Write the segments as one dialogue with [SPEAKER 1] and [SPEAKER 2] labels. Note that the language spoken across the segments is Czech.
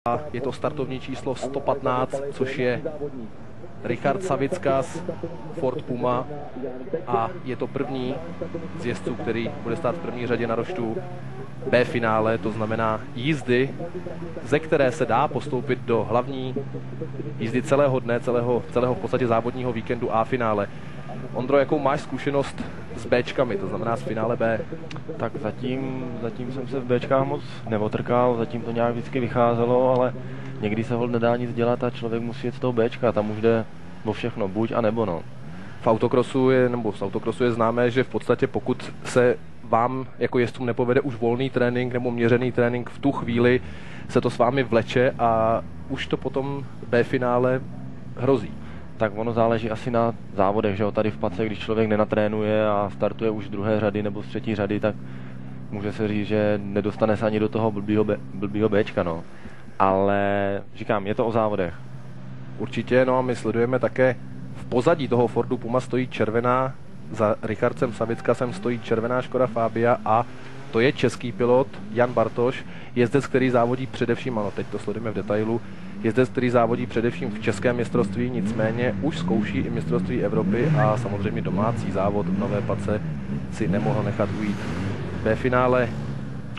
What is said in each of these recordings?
[SPEAKER 1] A je to startovní číslo 115, což je Richard Savickas, Ford Puma, a je to první z jezdců, který bude stát v první řadě na roštu B finále, to znamená jízdy, ze které se dá postoupit do hlavní jízdy celého dne, celého v podstatě závodního víkendu A finále. Ondro, jakou máš zkušenost s Bčkami, to znamená s finále B?
[SPEAKER 2] Tak zatím jsem se v Bčkách moc neotrkal, zatím to nějak vždycky vycházelo, ale někdy se hod nedá nic dělat a člověk musí jet z toho Bčka, tam už jde o všechno, buď a nebo no.
[SPEAKER 1] Z autokrosu je známé, že v podstatě pokud se vám jako jezdcům nepovede už volný trénink nebo měřený trénink, v tu chvíli se to s vámi vleče a už to potom B finále hrozí.
[SPEAKER 2] Tak ono záleží asi na závodech, že jo, tady v Pace, když člověk nenatrénuje a startuje už z druhé řady nebo z třetí řady, tak může se říct, že nedostane se ani do toho blbýho Bčka, no. Ale říkám, je to o závodech.
[SPEAKER 1] Určitě, no a my sledujeme také v pozadí toho Fordu Puma stojí červená, za Richardem Savickasem stojí červená Škoda Fabia a to je český pilot Jan Bartoš, jezdec, který závodí především, ano, teď to sledujeme v detailu, jezdec, který závodí především v českém mistrovství, nicméně už zkouší i mistrovství Evropy a samozřejmě domácí závod v Nové Pace si nemohl nechat ujít. Ve finále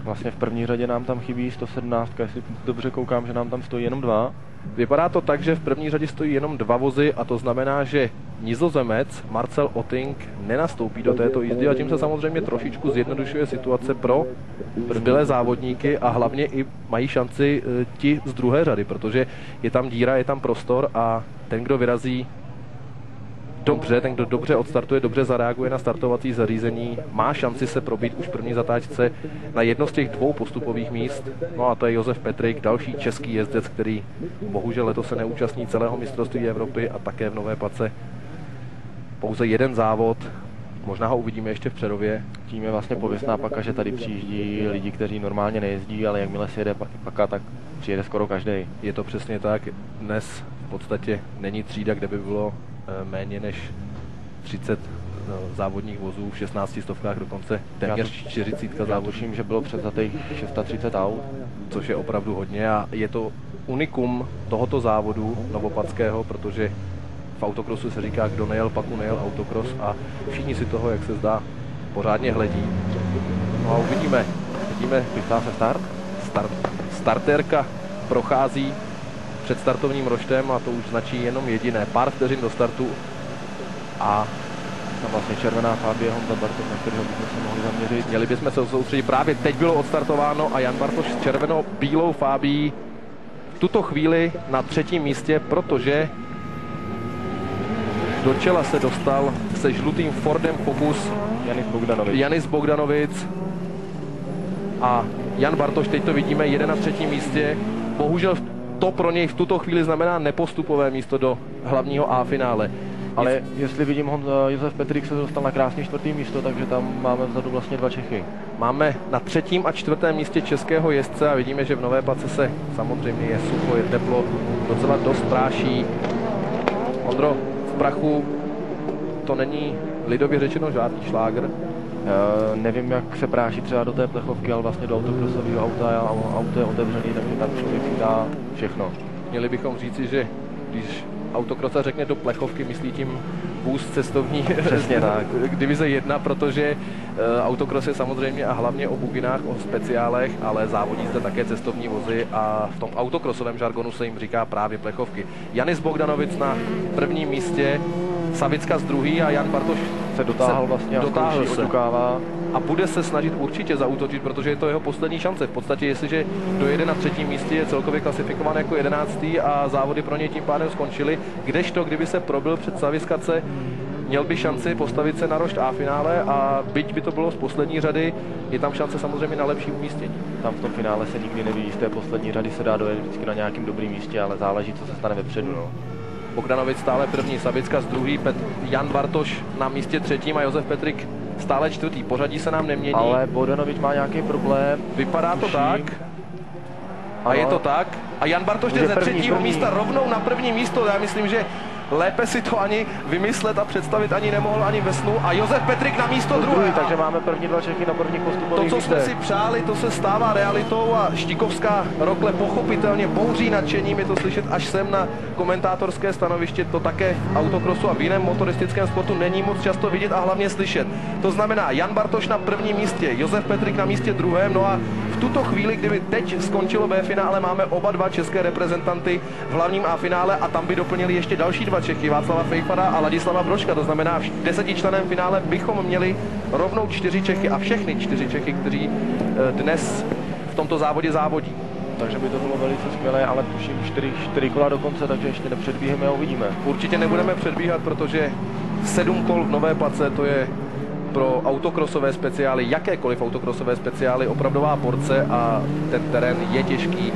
[SPEAKER 2] vlastně v první řadě nám tam chybí 117, jestli dobře koukám, že nám tam stojí jenom dva.
[SPEAKER 1] Vypadá to tak, že v první řadě stojí jenom dva vozy a to znamená, že Nizozemec Marcel Otting nenastoupí do této jízdy a tím se samozřejmě trošičku zjednodušuje situace pro zbylé závodníky a hlavně i mají šanci ti z druhé řady, protože je tam díra, je tam prostor a ten, kdo vyrazí dobře, ten, kdo dobře odstartuje, dobře zareaguje na startovací zařízení, má šanci se probít už v první zatáčce na jedno z těch dvou postupových míst. No a to je Josef Petrik, další český jezdec, který bohužel letos se neúčastní celého mistrovství Evropy a také v Nové Pace pouze jeden závod. Možná ho uvidíme ještě v Přerově.
[SPEAKER 2] Tím je vlastně pověstná paka, že tady přijíždí lidi, kteří normálně nejezdí, ale jakmile si jede paka, tak přijede skoro každý.
[SPEAKER 1] Je to přesně tak. Dnes v podstatě není třída, kde by bylo méně než 30 závodních vozů, v 16 stovkách dokonce téměř 40 závodů.
[SPEAKER 2] Já tuším, že bylo převzatých 630 aut.
[SPEAKER 1] Což je opravdu hodně a je to unikum tohoto závodu novopadského, protože v autokrosu se říká, kdo nejel, paku nejel autokros a všichni si toho, jak se zdá, pořádně hledí. No a uvidíme.
[SPEAKER 2] Chystá se start?
[SPEAKER 1] Startérka prochází před startovním roštem a to už značí jenom jediné. Pár vteřin do startu a
[SPEAKER 2] tam vlastně červená Fabie Honda Bartoš, na kterého bychom se mohli zaměřit.
[SPEAKER 1] Měli bychom se soustředit. Právě teď bylo odstartováno a Jan Bartoš s červeno-bílou Fabií v tuto chvíli na třetím místě, protože do čela se dostal se žlutým Fordem Focus Janis Bogdanovic a Jan Bartoš, teď to vidíme, jede na třetím místě. Bohužel to pro něj v tuto chvíli znamená nepostupové místo do hlavního A finále.
[SPEAKER 2] Ale jestli vidím, Josef Petrik se dostal na krásně čtvrtý místo, takže tam máme vzadu vlastně dva Čechy.
[SPEAKER 1] Máme na třetím a čtvrtém místě českého jezdce a vidíme, že v Nové Pace se samozřejmě je sucho, je teplo, docela dost práší. Ondro, v prachu to není lidově řečeno žádný šlágr.
[SPEAKER 2] Nevím, jak se práší třeba do té plechovky, ale vlastně do autokrosového auta a auto je otevřený, takže tam člověk si dá všechno.
[SPEAKER 1] Měli bychom říci, že když autokrosa řekne do plechovky, myslí tím vůz cestovní
[SPEAKER 2] přesně tak.
[SPEAKER 1] Divize 1, protože autokros je samozřejmě a hlavně o buginách, o speciálech, ale závodí zde také cestovní vozy a v tom autokrosovém žargonu se jim říká právě plechovky. Janis Bogdanovic na prvním místě, Savickas druhý a Jan Bartoš
[SPEAKER 2] se dotáhl vlastně
[SPEAKER 1] a bude se snažit určitě zaútočit, protože je to jeho poslední šance. V podstatě, jestliže dojede na třetím místě, je celkově klasifikován jako 11. a závody pro něj tím pádem skončily. Kdežto, kdyby se probil před Savickase, měl by šanci postavit se na rošt A finále a byť by to bylo z poslední řady, je tam šance samozřejmě na lepší umístění.
[SPEAKER 2] Tam v tom finále se nikdy neví, z té poslední řady se dá dojet vždycky na nějakém dobrém místě, ale záleží, co se stane vepředu. No.
[SPEAKER 1] Bogdanovic stále první, Savickas druhý, Jan Bartoš na místě třetím a Josef Petrik stále čtvrtý. Pořadí se nám nemění.
[SPEAKER 2] Ale Bogdanovič má nějaký problém.
[SPEAKER 1] Vypadá to tak. A je to tak. A Jan Bartoš jde ze třetího místa rovnou na první místo. Já myslím, že lépe si to ani vymyslet a představit ani nemohl ani ve snu. A Josef Petrik na místo druhé.
[SPEAKER 2] Takže máme první dva Čechy na prvních postupových
[SPEAKER 1] To, co jsme si přáli, to se stává realitou a Štikovská Rokle pochopitelně bouří nadšením, je to slyšet až sem na komentátorské stanoviště, to také v autokrosu a v jiném motoristickém sportu není moc často vidět a hlavně slyšet. To znamená Jan Bartoš na prvním místě, Josef Petrik na místě druhém, no a v tuto chvíli, kdyby teď skončilo B finále, máme oba dva české reprezentanty v hlavním A finále a tam by doplnili ještě další dva Čechy, Václava Fejfara a Ladislava Brožka. To znamená, v 10členném finále bychom měli rovnou 4 Čechy a všechny 4 Čechy, kteří dnes v tomto závodě závodí.
[SPEAKER 2] Takže by to bylo velice skvělé, ale tuším 4 kola do konce, takže ještě nepředbíháme a uvidíme.
[SPEAKER 1] Určitě nebudeme předbíhat, protože 7 kol v Nové Place, to je pro autokrosové speciály, jakékoliv autokrosové speciály, opravdová porce a ten terén je těžký.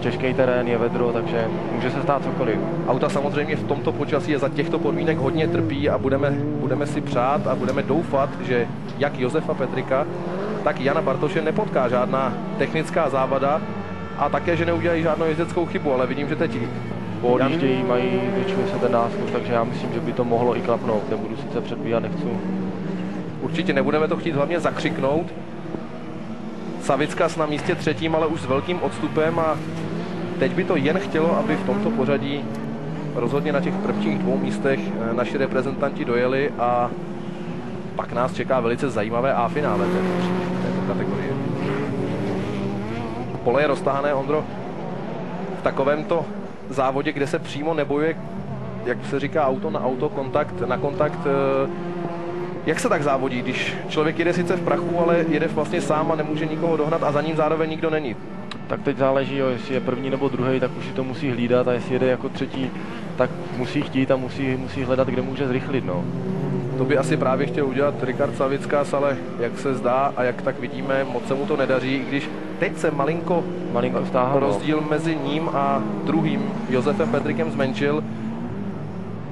[SPEAKER 2] Těžký terén, je vedro, takže může se stát cokoliv.
[SPEAKER 1] Auta samozřejmě v tomto počasí a za těchto podmínek hodně trpí a budeme si přát a budeme doufat, že jak Josefa Petrika, tak Jana Bartoše nepotká žádná technická závada a také, že neudělají žádnou jezdeckou chybu, ale vidím, že teď
[SPEAKER 2] poodjíždějí, mají, zvětšuje se ten náskok, takže já myslím, že by to mohlo i klapnout. Nebudu sice předbíhat, nechci.
[SPEAKER 1] Určitě nebudeme to chtít hlavně zakřiknout. Savickas na místě třetím, ale už s velkým odstupem a teď by to jen chtělo, aby v tomto pořadí rozhodně na těch prvních 2 místech naši reprezentanti dojeli a pak nás čeká velice zajímavé A finále této kategorie. Pole je roztáhané, Ondro, v takovémto závodě, kde se přímo nebojuje, jak se říká, auto na auto, kontakt na kontakt. Jak se tak závodí, když člověk jede sice v prachu, ale jede vlastně sám a nemůže nikoho dohnat a za ním zároveň nikdo není?
[SPEAKER 2] Tak teď záleží, jo, jestli je první nebo druhý, tak už si to musí hlídat a jestli jede jako třetí, tak musí chtít a musí hledat, kde může zrychlit. No.
[SPEAKER 1] To by asi právě chtěl udělat Richard Savickas, ale jak se zdá a jak tak vidíme, moc se mu to nedaří, i když teď se malinko stáhl, rozdíl mezi ním a druhým Josefem Petrikem zmenšil,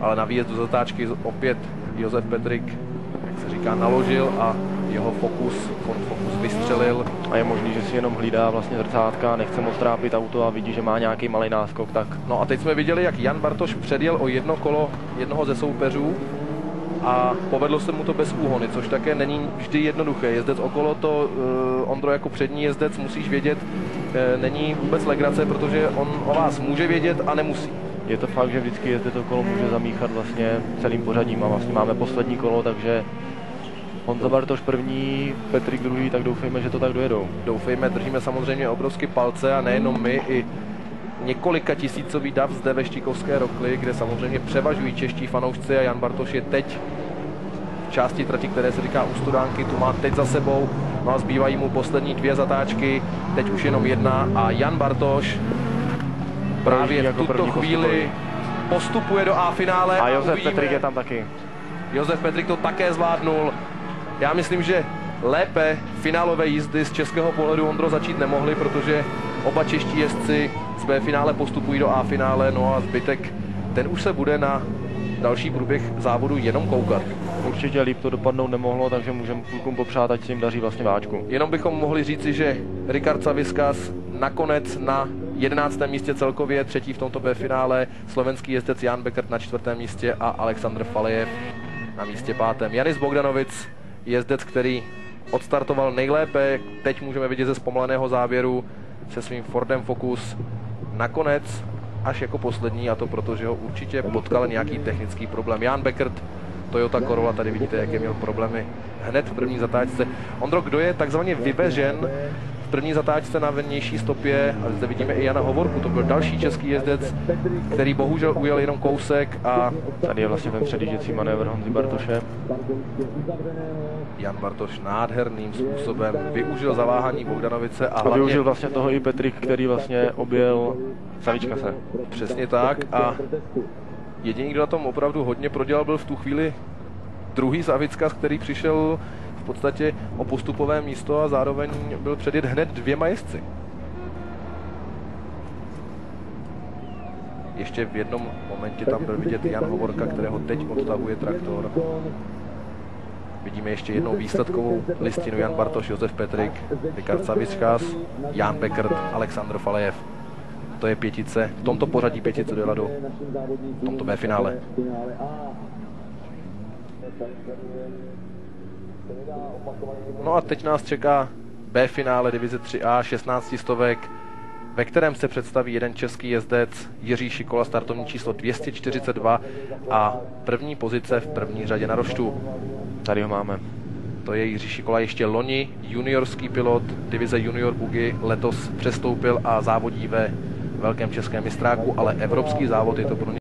[SPEAKER 1] ale na výjezd do zatáčky opět Josef Petrik, jak se říká, naložil a jeho fokus vystřelil.
[SPEAKER 2] A je možný, že si jenom hlídá vlastně zrcátka, nechce moc trápit auto a vidí, že má nějaký malý náskok, tak...
[SPEAKER 1] No a teď jsme viděli, jak Jan Bartoš předjel o jedno kolo jednoho ze soupeřů a povedlo se mu to bez úhony, což také není vždy jednoduché. Jezdec okolo to, Ondro, jako přední jezdec musíš vědět, není vůbec legrace, protože on o vás může vědět a nemusí.
[SPEAKER 2] Je to fakt, že vždycky jezdec okolo může zamíchat vlastně celým pořadím a vlastně máme poslední kolo, takže Honza Bartoš první, Petrik druhý, tak doufejme, že to tak dojedou.
[SPEAKER 1] Doufejme, držíme samozřejmě obrovsky palce a nejenom my, i několika tisícový dav zde ve Štikovské Rokli, kde samozřejmě převažují čeští fanoušci a Jan Bartoš je teď v části trati, které se říká u Studánky, tu má teď za sebou, no a zbývají mu poslední 2 zatáčky, teď už jenom 1 a Jan Bartoš právě v tuto chvíli postupuje do A finále.
[SPEAKER 2] A Josef Petrik je tam taky.
[SPEAKER 1] Josef Petrik to také zvládnul. Já myslím, že lépe finálové jízdy z českého pohledu, Ondro, začít nemohli, protože oba čeští jezdci z B finále postupují do A finále, no a zbytek, ten už se bude na další průběh závodu jenom koukat.
[SPEAKER 2] Určitě líp to dopadnout nemohlo, takže můžeme klukům popřát, ať se jim daří vlastně váčku.
[SPEAKER 1] Jenom bychom mohli říci, že Richard Savickas nakonec na 11. místě celkově, třetí v tomto B finále, slovenský jezdec Jan Beckert na 4. místě a Aleksandr Falejev na místě 5. Janis Bogdanovic, jezdec, který odstartoval nejlépe, teď můžeme vidět ze zpomaleného závěru se svým Fordem Focus, nakonec až jako poslední, a to proto, že ho určitě potkal nějaký technický problém. Jan Beckert, Toyota Corolla, tady vidíte, jaké měl problémy hned v první zatáčce. Ondro, kdo je takzvaně vyvežen v první zatáčce na vnější stopě, a zde vidíme i Jana Hovorku, to byl další český jezdec, který bohužel ujel jenom kousek a...
[SPEAKER 2] Tady je vlastně ten předjížděcí manévr Honzy Bartoše.
[SPEAKER 1] Jan Bartoš nádherným způsobem využil zaváhání Bogdanovice a hlavně...
[SPEAKER 2] využil vlastně toho i Petrik, který vlastně objel Savicskase.
[SPEAKER 1] Přesně tak a jediný, kdo na tom opravdu hodně prodělal, byl v tu chvíli druhý Savickas, který přišel v podstatě o postupové místo a zároveň byl předjet hned 2 jezdci. Ještě v jednom momentě tam byl vidět Jan Hovorka, kterého teď odtahuje traktor. Vidíme ještě jednou výsledkovou listinu: Jan Bartoš, Josef Petrik, Richard Savickas, Jan Beckert, Aleksandr Falejev. to je pětice, v tomto pořadí pětice dojela do tomto B finále. No a teď nás čeká B finále divize 3A 16 stovek, ve kterém se představí jeden český jezdec, Jiří Šikola, startovní číslo 242 a první pozice v první řadě na roštu.
[SPEAKER 2] Tady ho máme.
[SPEAKER 1] To je Jiří Šikola, ještě loni juniorský pilot divize Junior Buggy, letos přestoupil a závodí ve velkém českém mistráku, ale evropský závod je to pro ně